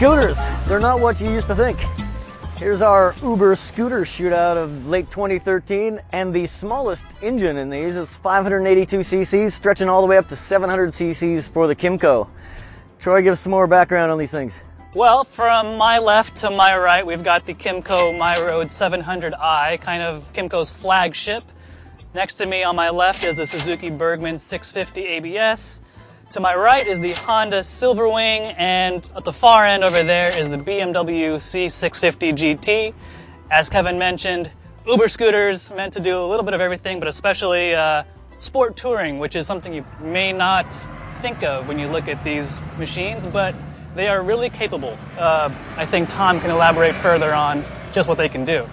Scooters, they're not what you used to think. Here's our Uber scooter shootout of late 2013, and the smallest engine in these is 582 cc's, stretching all the way up to 700 cc's for the Kymco. Troy, give us some more background on these things. Well, from my left to my right, we've got the Kymco MyRoad 700i, kind of Kymco's flagship. Next to me on my left is the Suzuki Bergman 650 ABS. To my right is the Honda Silverwing, and at the far end over there is the BMW C650 GT. As Kevin mentioned, Uber scooters meant to do a little bit of everything, but especially sport touring, which is something you may not think of when you look at these machines, but they are really capable. I think Tom can elaborate further on just what they can do.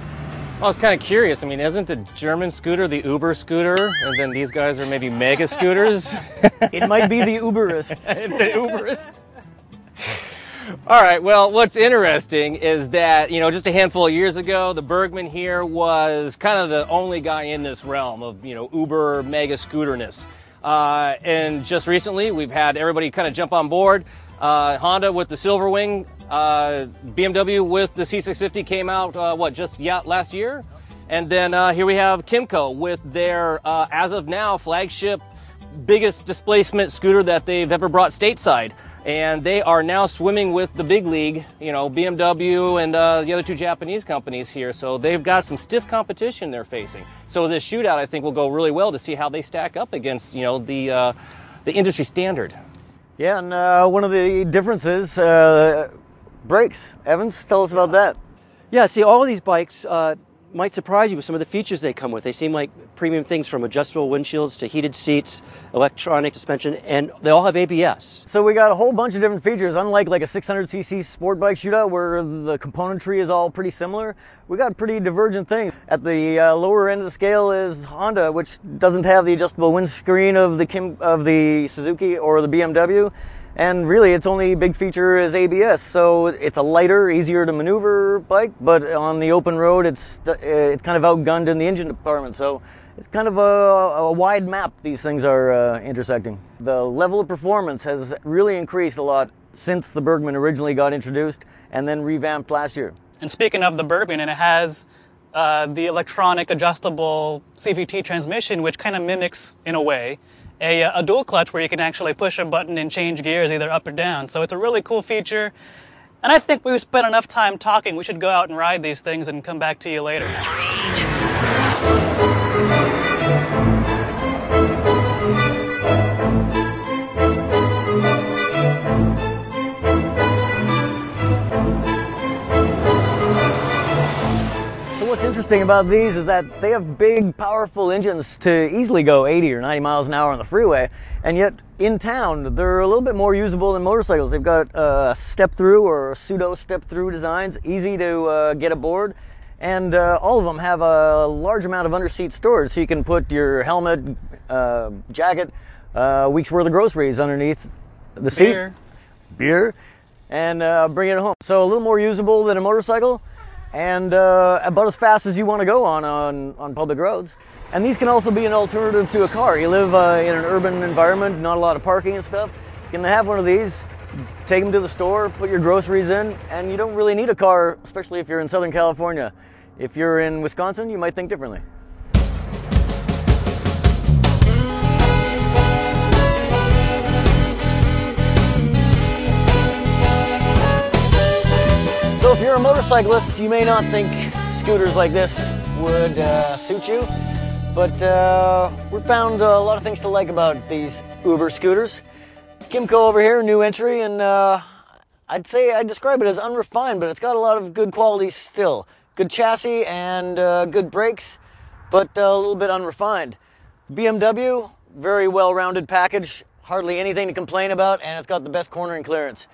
I was kind of curious. I mean, isn't the German scooter the Uber scooter, and then these guys are maybe mega scooters? It might be the Uberist. The Uberist. All right, well, what's interesting is that, you know, just a handful of years ago, the Bergman here was kind of the only guy in this realm of, you know, Uber mega scooterness. And just recently, we've had everybody kind of jump on board. Honda with the Silverwing, BMW with the C650 came out, last year? And then here we have Kymco with their, as of now, flagship, biggest displacement scooter that they've ever brought stateside. And they are now swimming with the big league, you know, BMW and the other two Japanese companies here. So they've got some stiff competition they're facing. So this shootout, I think, will go really well to see how they stack up against, you know, the industry standard. Yeah, and one of the differences, brakes. Evans, tell us about that. Yeah, see, all of these bikes might surprise you with some of the features they come with. They seem like premium things, from adjustable windshields to heated seats, electronic suspension, and they all have ABS. So we got a whole bunch of different features. Unlike like a 600cc sport bike shootout where the componentry is all pretty similar, we got pretty divergent things. At the lower end of the scale is Honda, which doesn't have the adjustable windscreen of the Suzuki or the BMW. And really, its only big feature is ABS, so it's a lighter, easier to maneuver bike, but on the open road, it's kind of outgunned in the engine department, so it's kind of a wide map these things are intersecting. The level of performance has really increased a lot since the Bergman originally got introduced and then revamped last year. And speaking of the Bergman, and it has the electronic adjustable CVT transmission, which kind of mimics, in a way, a dual clutch where you can actually push a button and change gears either up or down. So it's a really cool feature. And I think we've spent enough time talking. We should go out and ride these things and come back to you later. What's interesting about these is that they have big, powerful engines to easily go 80 or 90 miles an hour on the freeway, and yet in town they're a little bit more usable than motorcycles. They've got step-through or pseudo step-through designs, easy to get aboard, and all of them have a large amount of under-seat storage, so you can put your helmet, jacket, week's worth of groceries underneath the seat, beer, and bring it home. So a little more usable than a motorcycle, and about as fast as you want to go on public roads. And these can also be an alternative to a car. You live in an urban environment, not a lot of parking and stuff. You can have one of these, take them to the store, put your groceries in, and you don't really need a car, especially if you're in Southern California. If you're in Wisconsin, you might think differently. So if you're a motorcyclist, you may not think scooters like this would suit you, but we found a lot of things to like about these Uber scooters. Kymco over here, new entry, and I'd describe it as unrefined, but it's got a lot of good qualities still. Good chassis and good brakes, but a little bit unrefined. BMW, very well-rounded package, hardly anything to complain about, and it's got the best cornering clearance.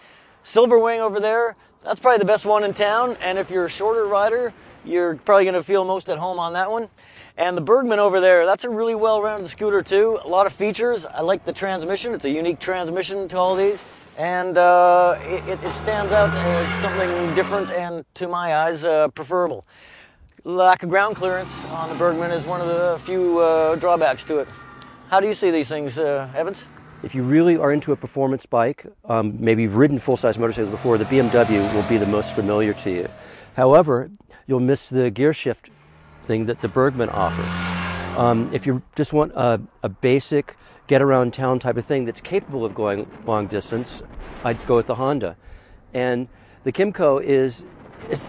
Silverwing over there, that's probably the best one in town, and if you're a shorter rider, you're probably going to feel most at home on that one. And the Bergman over there, that's a really well-rounded scooter too. A lot of features. I like the transmission. It's a unique transmission to all these, and it stands out as something different and, to my eyes, preferable. Lack of ground clearance on the Bergman is one of the few drawbacks to it. How do you see these things, Evans? If you really are into a performance bike, maybe you've ridden full-size motorcycles before, the BMW will be the most familiar to you. However, you'll miss the gear shift thing that the Bergman offers. If you just want a basic get-around-town type of thing that's capable of going long distance, I'd go with the Honda. And the Kymco it's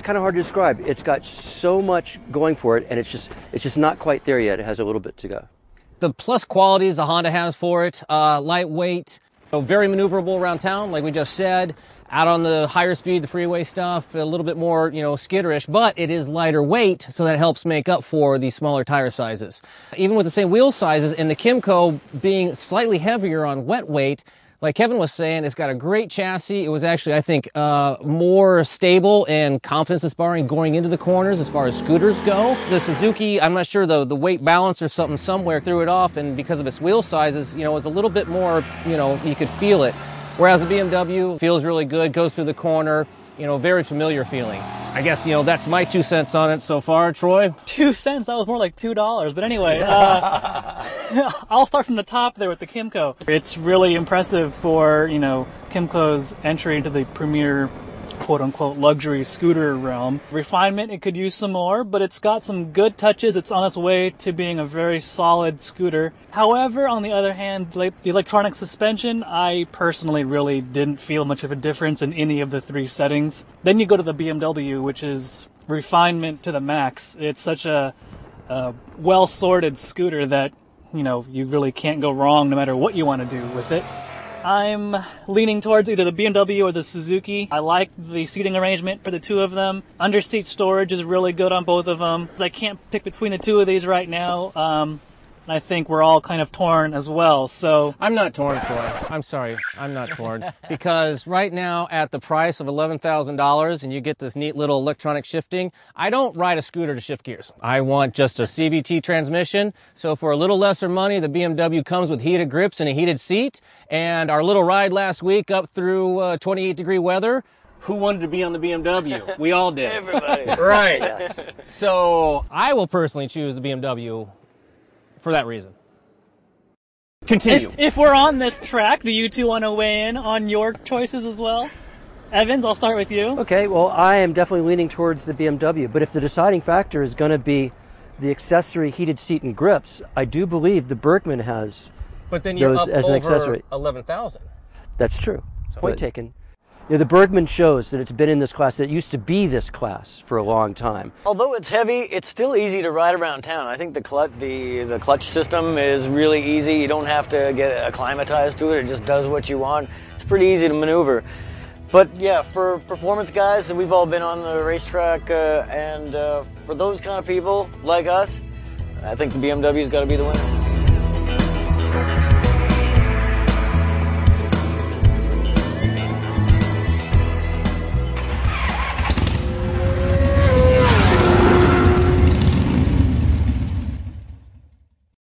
kind of hard to describe. It's got so much going for it, and it's just not quite there yet. It has a little bit to go. The plus qualities the Honda has for it, lightweight, very maneuverable around town, like we just said. Out on the higher speed, the freeway stuff, a little bit more, skitterish, but it is lighter weight, so that helps make up for the smaller tire sizes. Even with the same wheel sizes, and the Kymco being slightly heavier on wet weight, like Kevin was saying, it's got a great chassis. It was actually, I think, more stable and confidence inspiring going into the corners as far as scooters go. The Suzuki, I'm not sure, the weight balance or something somewhere threw it off, and because of its wheel sizes, was a little bit more, you could feel it. Whereas the BMW feels really good, goes through the corner, very familiar feeling. I guess, that's my 2 cents on it so far. Troy? 2 cents? That was more like $2. But anyway, I'll start from the top there with the Kymco. It's really impressive for, Kymco's entry into the premier quote-unquote luxury scooter realm. Refinement, it could use some more, but it's got some good touches. It's on its way to being a very solid scooter. However, on the other hand, the electronic suspension, I personally really didn't feel much of a difference in any of the 3 settings. Then you go to the BMW, which is refinement to the max. It's such a well-sorted scooter that, you really can't go wrong no matter what you want to do with it. I'm leaning towards either the BMW or the Suzuki. I like the seating arrangement for the 2 of them. Under-seat storage is really good on both of them. I can't pick between the 2 of these right now. I think we're all kind of torn as well, so... I'm not torn, Troy. I'm sorry. I'm not torn. Because right now, at the price of $11,000, and you get this neat little electronic shifting, I don't ride a scooter to shift gears. I want just a CVT transmission. So for a little lesser money, the BMW comes with heated grips and a heated seat. And our little ride last week up through 28-degree weather, who wanted to be on the BMW? We all did. Everybody. Right. Yes. So I will personally choose the BMW for that reason. Continue. If we're on this track, do you 2 want to weigh in on your choices as well? Evans, I'll start with you. Okay, well, I am definitely leaning towards the BMW, but if the deciding factor is going to be the accessory heated seat and grips, I do believe the Bergman has But then you're those up as an over accessory. 11,000. That's true. Point taken. The Bergman shows that it's been in this class, that it used to be this class for a long time. Although it's heavy, it's still easy to ride around town. I think the clutch system is really easy. You don't have to get acclimatized to it. It just does what you want. It's pretty easy to maneuver. But yeah, for performance guys, we've all been on the racetrack, and for those kind of people like us, I think the BMW's got to be the winner.